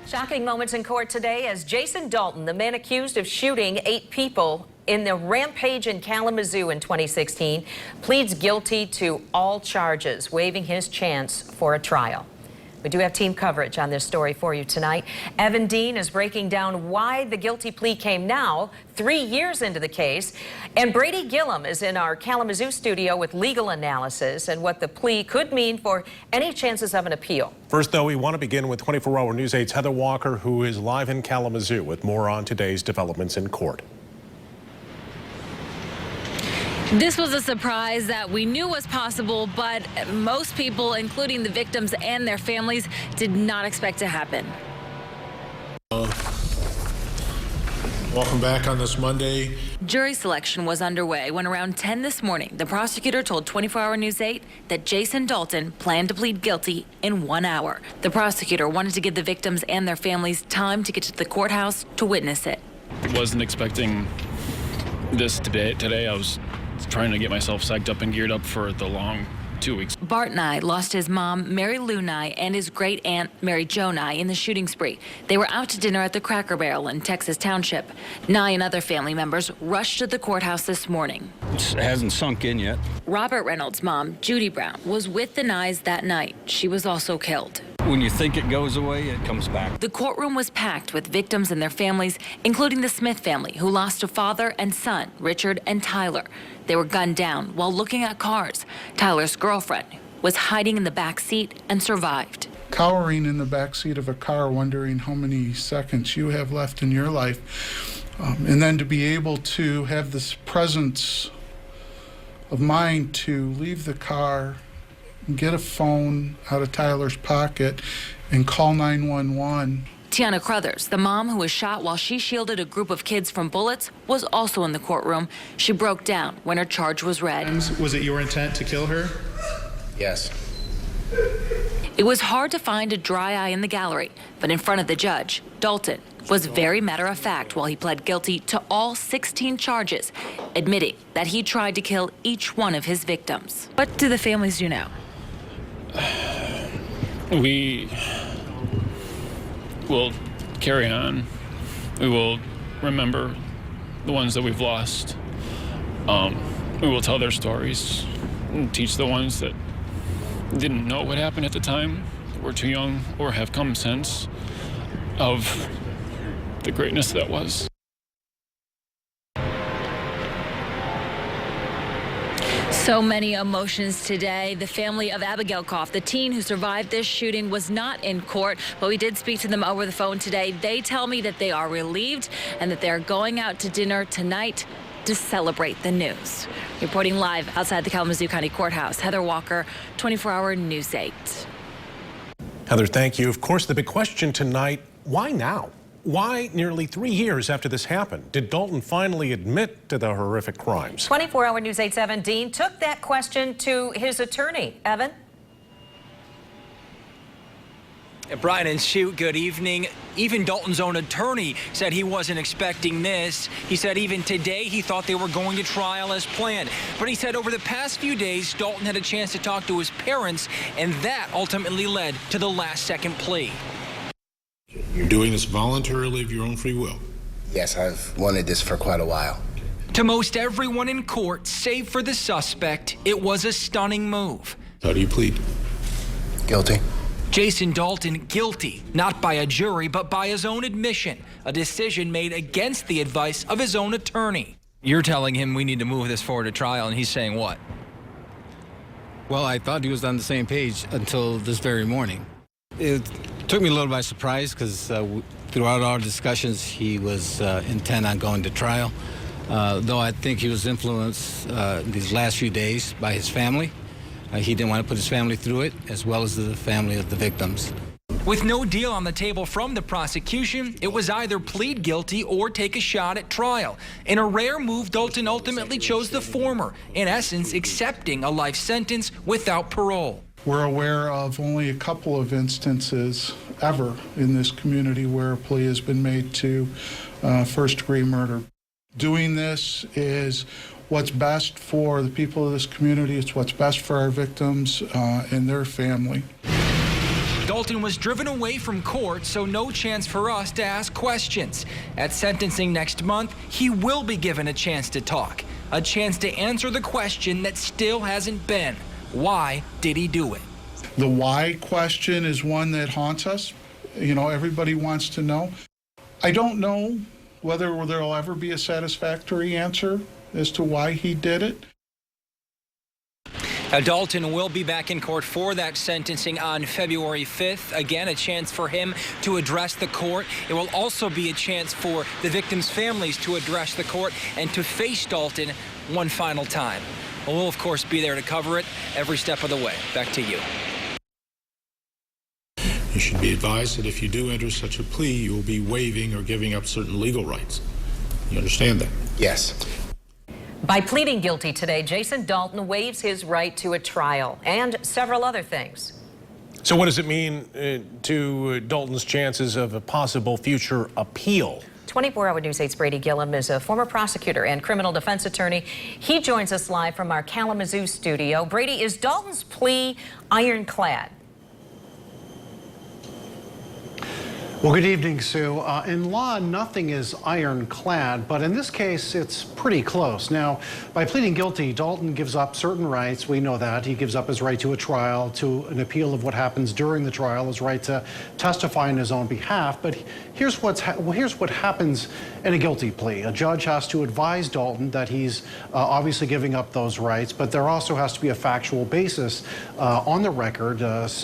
Shocking moments in court today as Jason Dalton, the man accused of shooting 8 people in the rampage in Kalamazoo in 2016, pleads guilty to all charges, waiving his chance for a trial. We do have team coverage on this story for you tonight. Evan Dean is breaking down why the guilty plea came now, 3 years into the case. And Brady Gillum is in our Kalamazoo studio with legal analysis and what the plea could mean for any chances of an appeal. First, though, we want to begin with 24-hour News 8's Heather Walker, who is live in Kalamazoo with more on today's developments in court. This was a surprise that we knew was possible, but most people, including the victims and their families, did not expect to happen. Welcome back on this Monday. Jury selection was underway when around 10 this morning, the prosecutor told 24-hour News 8 that Jason Dalton planned to plead guilty in 1 hour. The prosecutor wanted to give the victims and their families time to get to the courthouse to witness it. Wasn't expecting this today. I was trying to get myself psyched up and geared up for the long 2 weeks. Bart Nye lost his mom, Mary Lou Nye, and his great-aunt, Mary Jo Nye, in the shooting spree. They were out to dinner at the Cracker Barrel in Texas Township. Nye and other family members rushed to the courthouse this morning. It hasn't sunk in yet. Robert Reynolds' mom, Judy Brown, was with the Nyes that night. She was also killed. When you think it goes away, it comes back. The courtroom was packed with victims and their families, including the Smith family, who lost a father and son, Richard and Tyler. They were gunned down while looking at cars. Tyler's girlfriend was hiding in the back seat and survived. Cowering in the back seat of a car, wondering how many seconds you have left in your life. And then to be able to have this presence of mind to leave the car, get a phone out of Tyler's pocket, and call 911. Tiana Crothers, the mom who was shot while she shielded a group of kids from bullets, was also in the courtroom. She broke down when her charge was read. Was it your intent to kill her? Yes. It was hard to find a dry eye in the gallery, but in front of the judge, Dalton was very matter-of-fact while he pled guilty to all 16 charges, admitting that he tried to kill each one of his victims. What do the families do now? We will carry on. We will remember the ones that we've lost. We will tell their stories and teach the ones that didn't know what happened at the time, were too young, or have come since, of the greatness that was. So many emotions today. The family of Abigail Koff, the teen who survived this shooting, was not in court, but we did speak to them over the phone today. They tell me that they are relieved and that they're going out to dinner tonight to celebrate the news. Reporting live outside the Kalamazoo County Courthouse, Heather Walker, 24-hour News 8. Heather, thank you. Of course, the big question tonight, why now? Why nearly 3 years after this happened? Did Dalton finally admit to the horrific crimes? 24-hour News 8's Evan Dean took that question to his attorney. Evan? Brian and Sue, good evening. Even Dalton's own attorney said he wasn't expecting this. He said even today he thought they were going to trial as planned. But he said over the past few days, Dalton had a chance to talk to his parents, and that ultimately led to the last-second plea. You're doing this voluntarily of your own free will? Yes, I've wanted this for quite a while. To most everyone in court, save for the suspect, it was a stunning move. How do you plead? Guilty. Jason Dalton guilty, not by a jury, but by his own admission, a decision made against the advice of his own attorney. You're telling him we need to move this forward to trial, and he's saying what? Well, I thought he was on the same page until this very morning. It took me a little by surprise because throughout our discussions, he was intent on going to trial, though I think he was influenced these last few days by his family. He didn't want to put his family through it, as well as the family of the victims. With no deal on the table from the prosecution, it was either plead guilty or take a shot at trial. In a rare move, Dalton ultimately chose the former, in essence accepting a life sentence without parole. We're aware of only a couple of instances ever in this community where a plea has been made to first-degree murder. Doing this is what's best for the people of this community. It's what's best for our victims and their family. Dalton Dalton was driven away from court, so no chance for us to ask questions. At sentencing next month, he will be given a chance to talk, a chance to answer the question that still hasn't been. Why did he do it? The why question is one that haunts us. You know, everybody wants to know. I don't know whether there'll ever be a satisfactory answer as to why he did it. Dalton will be back in court for that sentencing on February 5th. Again, a chance for him to address the court. It will also be a chance for the victims' families to address the court and to face Dalton one final time. We'll, of course, be there to cover it every step of the way. Back to you. You should be advised that if you do enter such a plea, you will be waiving or giving up certain legal rights. You understand that? Yes. By pleading guilty today, Jason Dalton waives his right to a trial and several other things. So what does it mean to Dalton's chances of a possible future appeal? 24-Hour News 8's Brady Gillum is a former prosecutor and criminal defense attorney. He joins us live from our Kalamazoo studio. Brady, is Dalton's plea ironclad? Well, good evening, Sue. In law, nothing is ironclad, but in this case, it's pretty close. Now, by pleading guilty, Dalton gives up certain rights. We know that. He gives up his right to a trial, to an appeal of what happens during the trial, his right to testify on his own behalf. But here's what happens in a guilty plea. A judge has to advise Dalton that he's obviously giving up those rights, but there also has to be a factual basis on the record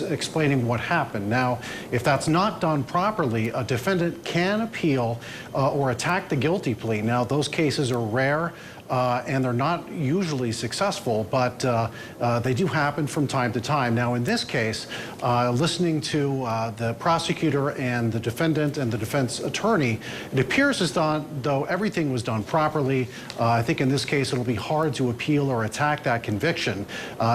explaining what happened. Now, if that's not done properly, a defendant can appeal or attack the guilty plea. Now, those cases are rare and they're not usually successful, but they do happen from time to time. Now, in this case, listening to the prosecutor and the defendant and the defense attorney, it appears as though everything was done properly. I think in this case, it'll be hard to appeal or attack that conviction.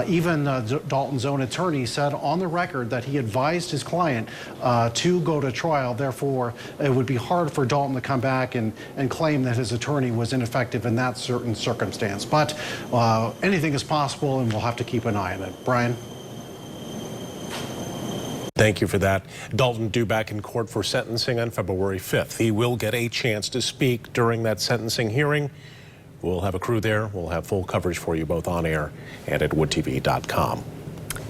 Even Dalton's own attorney said on the record that he advised his client to go to trial. Therefore, it would be hard for Dalton to come back and claim that his attorney was ineffective in that certain circumstance. But anything is possible, and we'll have to keep an eye on it. Brian? Thank you for that. Dalton due back in court for sentencing on February 5th. He will get a chance to speak during that sentencing hearing. We'll have a crew there. We'll have full coverage for you both on air and at woodtv.com.